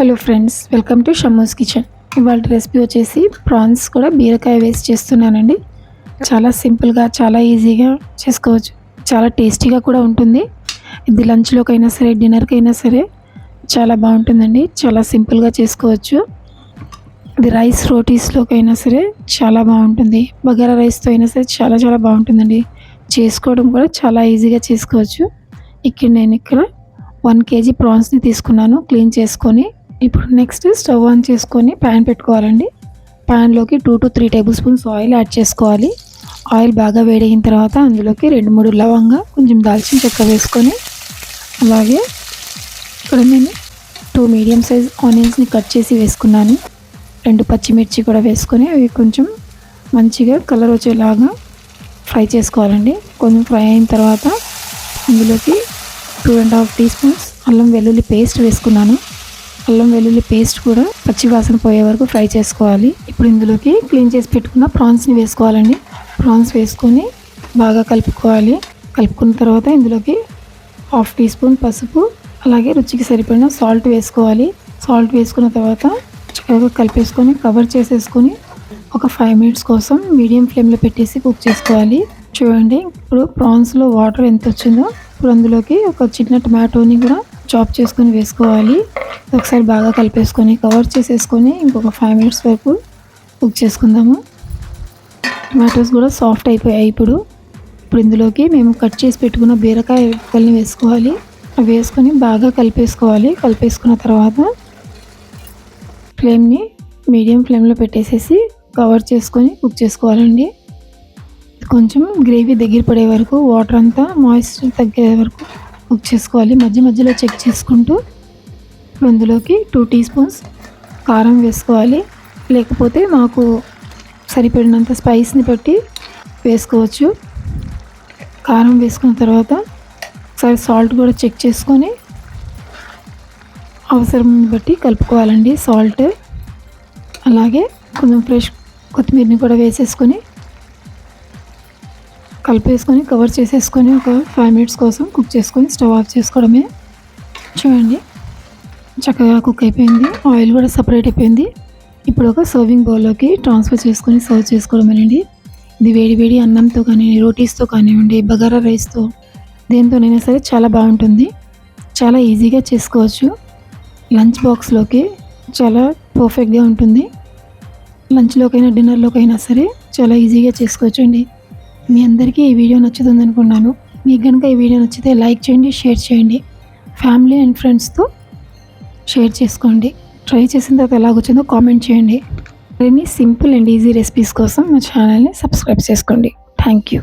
Hello friends, welcome to Shammu's kitchen. ఇవాళ recipe వచ్చేసి prawns కూడా బీరకాయ వేసి చేస్తున్నానండి. చాలా సింపుల్గా, చాలా ఈజీగా చేసుకోవచ్చు. చాలా టేస్టీగా కూడా ఉంటుంది. ఇది లంచ్లోకైనా సరే, డిన్నర్కైనా సరే చాలా బాగుంటుందండి. చాలా సింపుల్గా చేసుకోవచ్చు. ఇది రైస్ రోటీస్లోకైనా సరే చాలా బాగుంటుంది. బగారా రైస్తో అయినా సరే చాలా చాలా బాగుంటుందండి. చేసుకోవడం కూడా చాలా ఈజీగా చేసుకోవచ్చు. నేను ఇక్కడ 1 kg ప్రాన్స్ని తీసుకున్నాను, క్లీన్ చేసుకొని. ఇప్పుడు నెక్స్ట్ స్టవ్ ఆన్ చేసుకొని ప్యాన్ పెట్టుకోవాలండి. ప్యాన్లోకి 2 to 3 table spoons oil add చేసుకోవాలి. ఆయిల్ బాగా వేడైన తర్వాత అందులోకి 2-3 లవంగా, కొంచెం దాల్చిన చెక్క వేసుకొని, అలాగే ఇక్కడ నేను 2 మీడియం సైజ్ ఆనియన్స్ని కట్ చేసి వేసుకున్నాను. 2 పచ్చిమిర్చి కూడా వేసుకొని అవి కొంచెం మంచిగా కలర్ వచ్చేలాగా ఫ్రై చేసుకోవాలండి. కొంచెం ఫ్రై అయిన తర్వాత అందులోకి 2.5 టీ స్పూన్స్ అల్లం వెల్లుల్లి పేస్ట్ వేసుకున్నాను. అల్లం వెల్లుల్లి పేస్ట్ కూడా పచ్చి వాసన పోయే వరకు ఫ్రై చేసుకోవాలి. ఇప్పుడు ఇందులోకి క్లీన్ చేసి పెట్టుకున్న ప్రాన్స్ని వేసుకోవాలండి. ప్రాన్స్ వేసుకొని బాగా కలుపుకోవాలి. కలుపుకున్న తర్వాత ఇందులోకి 1/2 టీ స్పూన్ పసుపు, అలాగే రుచికి సరిపడిన సాల్ట్ వేసుకోవాలి. సాల్ట్ వేసుకున్న తర్వాత చక్కగా కలిపేసుకొని కవర్ చేసేసుకొని ఒక 5 minutes కోసం మీడియం ఫ్లేమ్లో పెట్టేసి కుక్ చేసుకోవాలి. చూడండి, ఇప్పుడు ప్రాన్స్లో వాటర్ ఎంత వచ్చిందో. ఇప్పుడు అందులోకి ఒక చిన్న టమాటోని కూడా చాప్ చేసుకొని వేసుకోవాలి. ఒకసారి బాగా కలిపేసుకొని కవర్ చేసేసుకొని ఇంకొక 5 minutes వరకు కుక్ చేసుకుందాము. టమాటోస్ కూడా సాఫ్ట్ అయిపోయాయి. ఇప్పుడు ఇందులోకి మేము కట్ చేసి పెట్టుకున్న బీరకాయ ముక్కల్ని వేసుకోవాలి. అవి వేసుకొని బాగా కలిపేసుకోవాలి. కలిపేసుకున్న తర్వాత ఫ్లేమ్ని మీడియం ఫ్లేమ్లో పెట్టేసేసి కవర్ చేసుకొని కుక్ చేసుకోవాలండి. కొంచెం గ్రేవీ దగ్గర పడే వరకు, వాటర్ అంతా మాయిశ్చర్ తగ్గే వరకు కుక్ చేసుకోవాలి. మధ్యలో చెక్ చేసుకుంటూ అందులోకి 2 టీ స్పూన్స్ కారం వేసుకోవాలి. లేకపోతే మాకు సరిపడినంత స్పైస్ని బట్టి వేసుకోవచ్చు. కారం వేసుకున్న తర్వాత ఒకసారి సాల్ట్ కూడా చెక్ చేసుకొని అవసరం బట్టి కలుపుకోవాలండి. సాల్ట్, అలాగే కొంచెం ఫ్రెష్ కొత్తిమీరని కూడా వేసేసుకొని కలిపేసుకొని కవర్ చేసేసుకొని ఒక 5 minutes కోసం కుక్ చేసుకొని స్టవ్ ఆఫ్ చేసుకోవడమే. చూడండి, చక్కగా కుక్ అయిపోయింది. ఆయిల్ కూడా సపరేట్ అయిపోయింది. ఇప్పుడు ఒక సర్వింగ్ బౌల్లోకి ట్రాన్స్ఫర్ చేసుకొని సర్వ్ చేసుకోవడమేనండి. ఇది వేడి అన్నంతో కానీ, రోటీస్తో కానివ్వండి, బగారా రైస్తో, దేనితోనైనా సరే చాలా బాగుంటుంది. చాలా ఈజీగా చేసుకోవచ్చు. లంచ్ బాక్స్లోకి చాలా పర్ఫెక్ట్గా ఉంటుంది. లంచ్లోకైనా డిన్నర్లోకైనా సరే చాలా ఈజీగా చేసుకోవచ్చు అండి. మీ అందరికీ ఈ వీడియో నచ్చుతుంది అనుకున్నాను. మీకు కనుక ఈ వీడియో నచ్చితే లైక్ చేయండి, షేర్ చేయండి. ఫ్యామిలీ అండ్ ఫ్రెండ్స్తో షేర్ చేసుకోండి. ట్రై చేసిన తర్వాత ఎలాగొచ్చిందో కామెంట్ చేయండి. మరిన్ని సింపుల్ అండ్ ఈజీ రెసిపీస్ కోసం మా ఛానల్ని సబ్స్క్రైబ్ చేసుకోండి. Thank you.